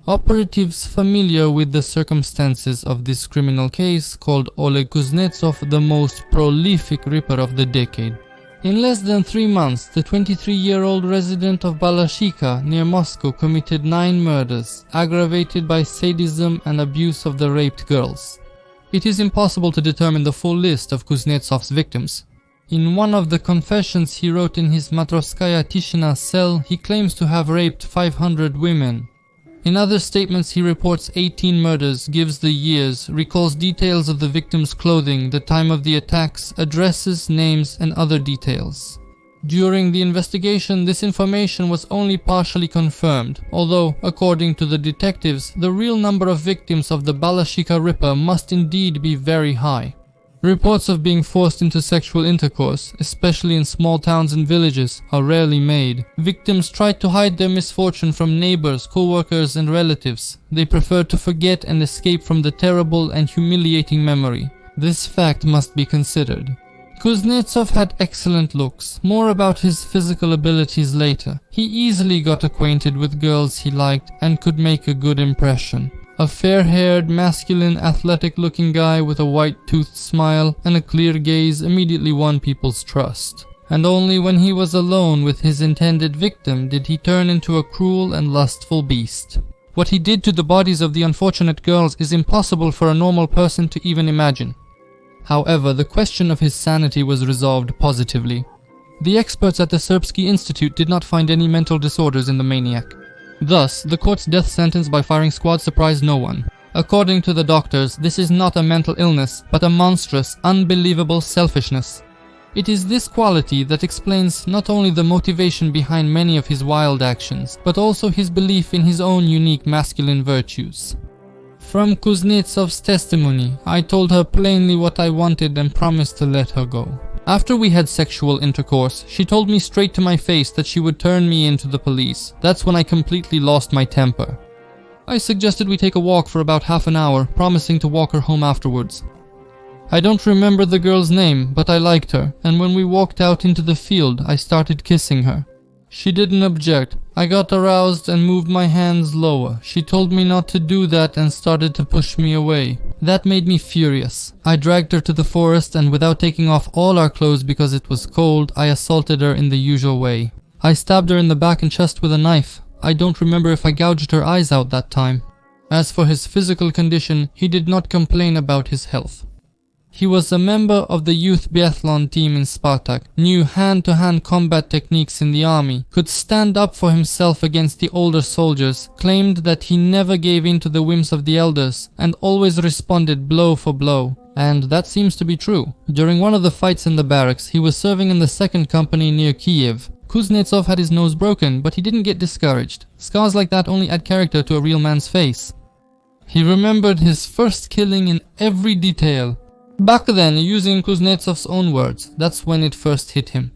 Operatives familiar with the circumstances of this criminal case called Oleg Kuznetsov the most prolific ripper of the decade. In less than 3 months, the 23-year-old resident of Balashikha near Moscow committed 9 murders, aggravated by sadism and abuse of the raped girls. It is impossible to determine the full list of Kuznetsov's victims. In one of the confessions he wrote in his Matrovskaya Tishina cell, he claims to have raped 500 women. In other statements he reports 18 murders, gives the years, recalls details of the victims' clothing, the time of the attacks, addresses, names, and other details. During the investigation, this information was only partially confirmed, although, according to the detectives, the real number of victims of the Balashikha Ripper must indeed be very high. Reports of being forced into sexual intercourse, especially in small towns and villages, are rarely made. Victims tried to hide their misfortune from neighbors, co-workers and relatives. They preferred to forget and escape from the terrible and humiliating memory. This fact must be considered. Kuznetsov had excellent looks. More about his physical abilities later. He easily got acquainted with girls he liked and could make a good impression. A fair-haired, masculine, athletic-looking guy with a white-toothed smile and a clear gaze immediately won people's trust. And only when he was alone with his intended victim did he turn into a cruel and lustful beast. What he did to the bodies of the unfortunate girls is impossible for a normal person to even imagine. However, the question of his sanity was resolved positively. The experts at the Serbsky Institute did not find any mental disorders in the maniac. Thus, the court's death sentence by firing squad surprised no one. According to the doctors, this is not a mental illness, but a monstrous, unbelievable selfishness. It is this quality that explains not only the motivation behind many of his wild actions, but also his belief in his own unique masculine virtues. From Kuznetsov's testimony, I told her plainly what I wanted and promised to let her go. After we had sexual intercourse, she told me straight to my face that she would turn me in to the police. That's when I completely lost my temper. I suggested we take a walk for about half an hour, promising to walk her home afterwards. I don't remember the girl's name, but I liked her, and when we walked out into the field, I started kissing her. She didn't object. I got aroused and moved my hands lower. She told me not to do that and started to push me away. That made me furious. I dragged her to the forest and without taking off all our clothes because it was cold, I assaulted her in the usual way. I stabbed her in the back and chest with a knife. I don't remember if I gouged her eyes out that time. As for his physical condition, he did not complain about his health. He was a member of the youth biathlon team in Spartak, knew hand-to-hand combat techniques in the army, could stand up for himself against the older soldiers, claimed that he never gave in to the whims of the elders, and always responded blow for blow. And that seems to be true. During one of the fights in the barracks, he was serving in the 2nd company near Kyiv. Kuznetsov had his nose broken, but he didn't get discouraged. Scars like that only add character to a real man's face. He remembered his first killing in every detail. Back then, using Kuznetsov's own words, that's when it first hit him.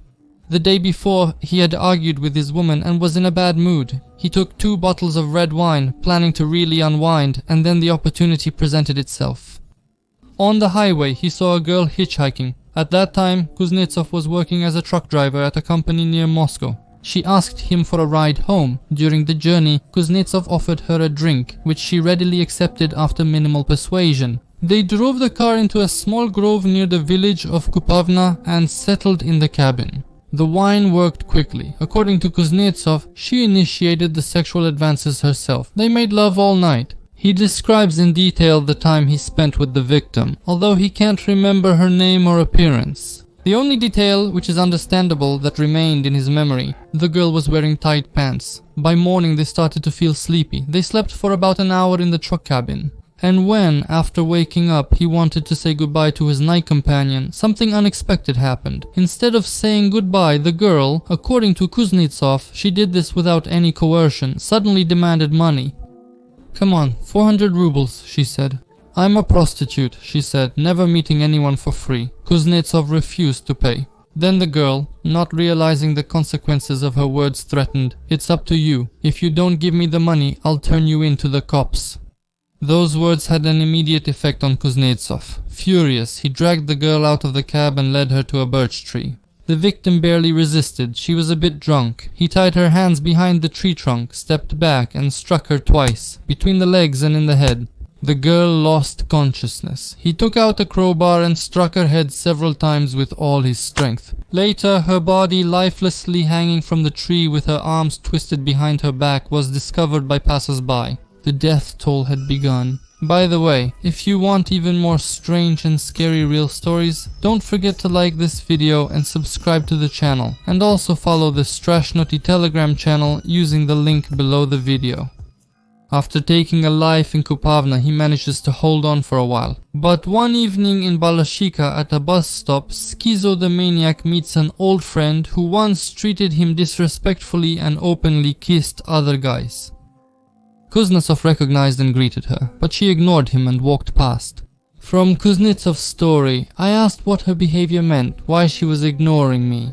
The day before, he had argued with his woman and was in a bad mood. He took 2 bottles of red wine, planning to really unwind, and then the opportunity presented itself. On the highway, he saw a girl hitchhiking. At that time, Kuznetsov was working as a truck driver at a company near Moscow. She asked him for a ride home. During the journey, Kuznetsov offered her a drink, which she readily accepted after minimal persuasion. They drove the car into a small grove near the village of Kupavna and settled in the cabin. The wine worked quickly. According to Kuznetsov, she initiated the sexual advances herself. They made love all night. He describes in detail the time he spent with the victim, although he can't remember her name or appearance. The only detail, which is understandable, that remained in his memory: the girl was wearing tight pants. By morning they started to feel sleepy. They slept for about an hour in the truck cabin. And when, after waking up, he wanted to say goodbye to his night companion, something unexpected happened. Instead of saying goodbye, the girl, according to Kuznetsov, she did this without any coercion, suddenly demanded money. "Come on, 400 rubles, she said. "I'm a prostitute," she said, never meeting anyone for free. Kuznetsov refused to pay. Then the girl, not realizing the consequences of her words, threatened, "It's up to you. If you don't give me the money, I'll turn you in to the cops." Those words had an immediate effect on Kuznetsov. Furious, he dragged the girl out of the cab and led her to a birch tree. The victim barely resisted. She was a bit drunk. He tied her hands behind the tree trunk, stepped back, and struck her twice, between the legs and in the head. The girl lost consciousness. He took out a crowbar and struck her head several times with all his strength. Later, her body, lifelessly hanging from the tree with her arms twisted behind her back, was discovered by passers-by. The death toll had begun. By the way, if you want even more strange and scary real stories, don't forget to like this video and subscribe to the channel, and also follow the Strashnoti Telegram channel using the link below the video. After taking a life in Kupavna, he manages to hold on for a while. But one evening in Balashikha at a bus stop, Schizo the maniac meets an old friend who once treated him disrespectfully and openly kissed other guys. Kuznetsov recognized and greeted her, but she ignored him and walked past. From Kuznetsov's story, I asked what her behavior meant, why she was ignoring me.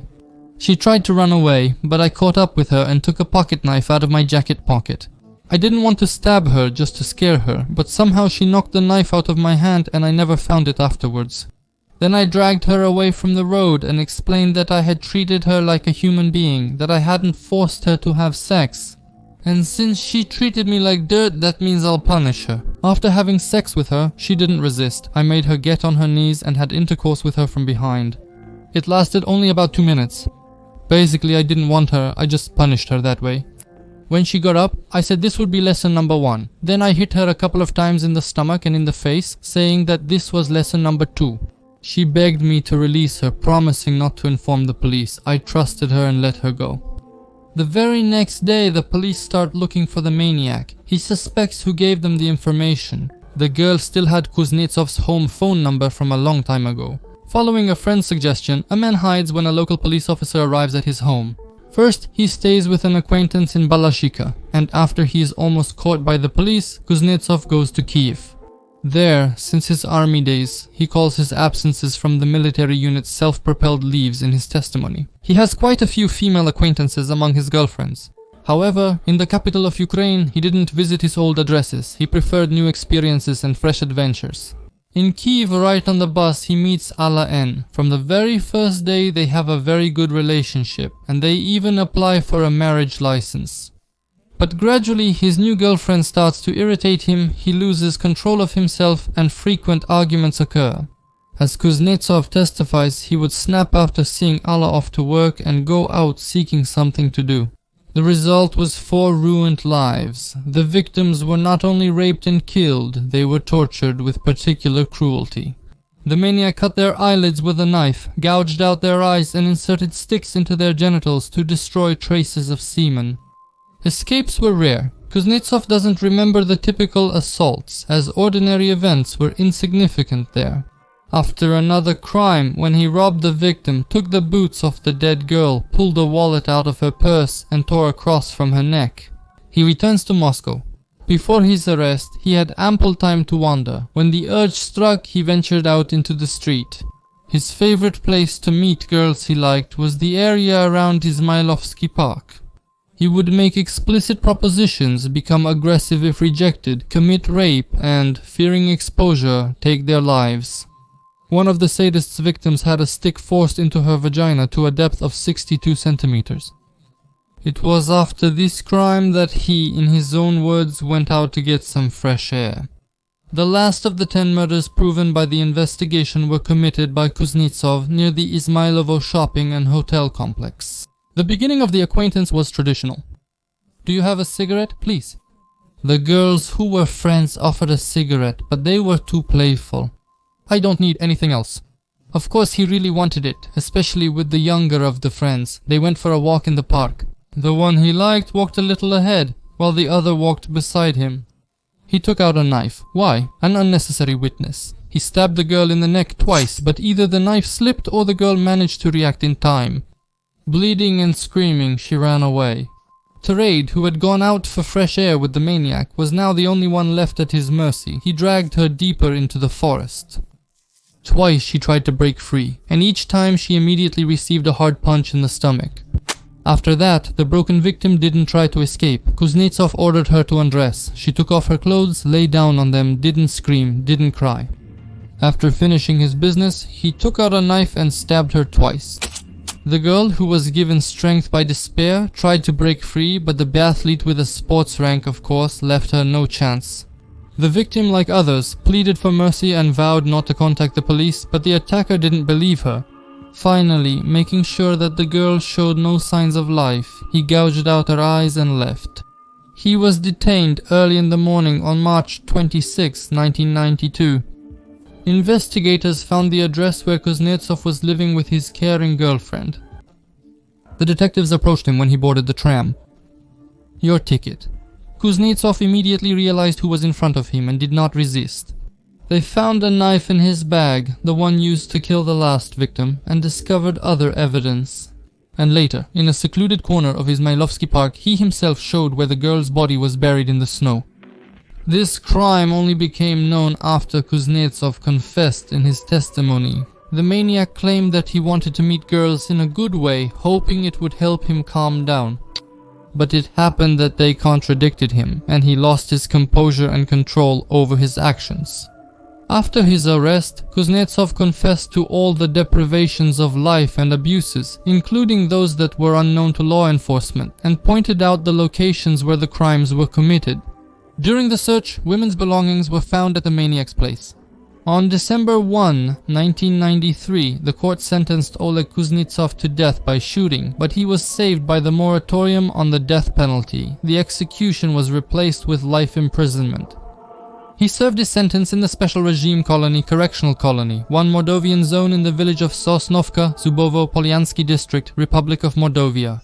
She tried to run away, but I caught up with her and took a pocket knife out of my jacket pocket. I didn't want to stab her just to scare her, but somehow she knocked the knife out of my hand and I never found it afterwards. Then I dragged her away from the road and explained that I had treated her like a human being, that I hadn't forced her to have sex. And since she treated me like dirt, that means I'll punish her. After having sex with her, she didn't resist. I made her get on her knees and had intercourse with her from behind. It lasted only about 2 minutes. Basically, I didn't want her, I just punished her that way. When she got up, I said this would be lesson number 1. Then I hit her a couple of times in the stomach and in the face, saying that this was lesson number 2. She begged me to release her, promising not to inform the police. I trusted her and let her go. The very next day, the police start looking for the maniac. He suspects who gave them the information. The girl still had Kuznetsov's home phone number from a long time ago. Following a friend's suggestion, a man hides when a local police officer arrives at his home. First, he stays with an acquaintance in Balashikha, and after he is almost caught by the police, Kuznetsov goes to Kyiv. There, since his army days, he calls his absences from the military unit self-propelled leaves in his testimony. He has quite a few female acquaintances among his girlfriends. However, in the capital of Ukraine, he didn't visit his old addresses. He preferred new experiences and fresh adventures. In Kyiv, right on the bus, he meets Alla N. From the very first day, they have a very good relationship, and they even apply for a marriage license. But gradually, his new girlfriend starts to irritate him, he loses control of himself, and frequent arguments occur. As Kuznetsov testifies, he would snap after seeing Alla off to work and go out seeking something to do. The result was 4 ruined lives. The victims were not only raped and killed, they were tortured with particular cruelty. The maniac cut their eyelids with a knife, gouged out their eyes and inserted sticks into their genitals to destroy traces of semen. Escapes were rare. Kuznetsov doesn't remember the typical assaults, as ordinary events were insignificant there. After another crime, when he robbed the victim, took the boots off the dead girl, pulled a wallet out of her purse and tore a cross from her neck. He returns to Moscow. Before his arrest, he had ample time to wander. When the urge struck, he ventured out into the street. His favorite place to meet girls he liked was the area around Izmailovsky Park. He would make explicit propositions, become aggressive if rejected, commit rape, and, fearing exposure, take their lives. One of the sadist's victims had a stick forced into her vagina to a depth of 62 centimeters. It was after this crime that he, in his own words, went out to get some fresh air. The last of the 10 murders proven by the investigation were committed by Kuznetsov near the Izmailovo shopping and hotel complex. The beginning of the acquaintance was traditional. "Do you have a cigarette, please?" The girls who were friends offered a cigarette, but they were too playful. "I don't need anything else." Of course he really wanted it, especially with the younger of the friends. They went for a walk in the park. The one he liked walked a little ahead, while the other walked beside him. He took out a knife. Why? An unnecessary witness. He stabbed the girl in the neck twice, but either the knife slipped or the girl managed to react in time. Bleeding and screaming, she ran away. Terade, who had gone out for fresh air with the maniac, was now the only one left at his mercy. He dragged her deeper into the forest. Twice she tried to break free, and each time she immediately received a hard punch in the stomach. After that, the broken victim didn't try to escape. Kuznetsov ordered her to undress. She took off her clothes, lay down on them, didn't scream, didn't cry. After finishing his business, he took out a knife and stabbed her twice. The girl, who was given strength by despair, tried to break free, but the biathlete with a sports rank, of course, left her no chance. The victim, like others, pleaded for mercy and vowed not to contact the police, but the attacker didn't believe her. Finally, making sure that the girl showed no signs of life, he gouged out her eyes and left. He was detained early in the morning on March 26, 1992. Investigators found the address where Kuznetsov was living with his caring girlfriend. The detectives approached him when he boarded the tram. "Your ticket." Kuznetsov immediately realized who was in front of him and did not resist. They found a knife in his bag, the one used to kill the last victim, and discovered other evidence. And later, in a secluded corner of Izmailovsky Park, he himself showed where the girl's body was buried in the snow. This crime only became known after Kuznetsov confessed in his testimony. The maniac claimed that he wanted to meet girls in a good way, hoping it would help him calm down. But it happened that they contradicted him, and he lost his composure and control over his actions. After his arrest, Kuznetsov confessed to all the deprivations of life and abuses, including those that were unknown to law enforcement, and pointed out the locations where the crimes were committed. During the search, women's belongings were found at the maniac's place. On December 1, 1993, the court sentenced Oleg Kuznetsov to death by shooting, but he was saved by the moratorium on the death penalty. The execution was replaced with life imprisonment. He served his sentence in the Special Regime Colony Correctional Colony, one Moldovan zone in the village of Sosnovka, Zubovo-Polyansky District, Republic of Mordovia.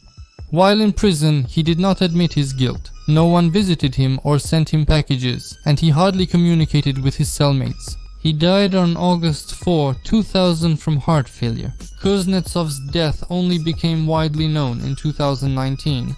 While in prison, he did not admit his guilt. No one visited him or sent him packages, and he hardly communicated with his cellmates. He died on August 4, 2000 from heart failure. Kuznetsov's death only became widely known in 2019,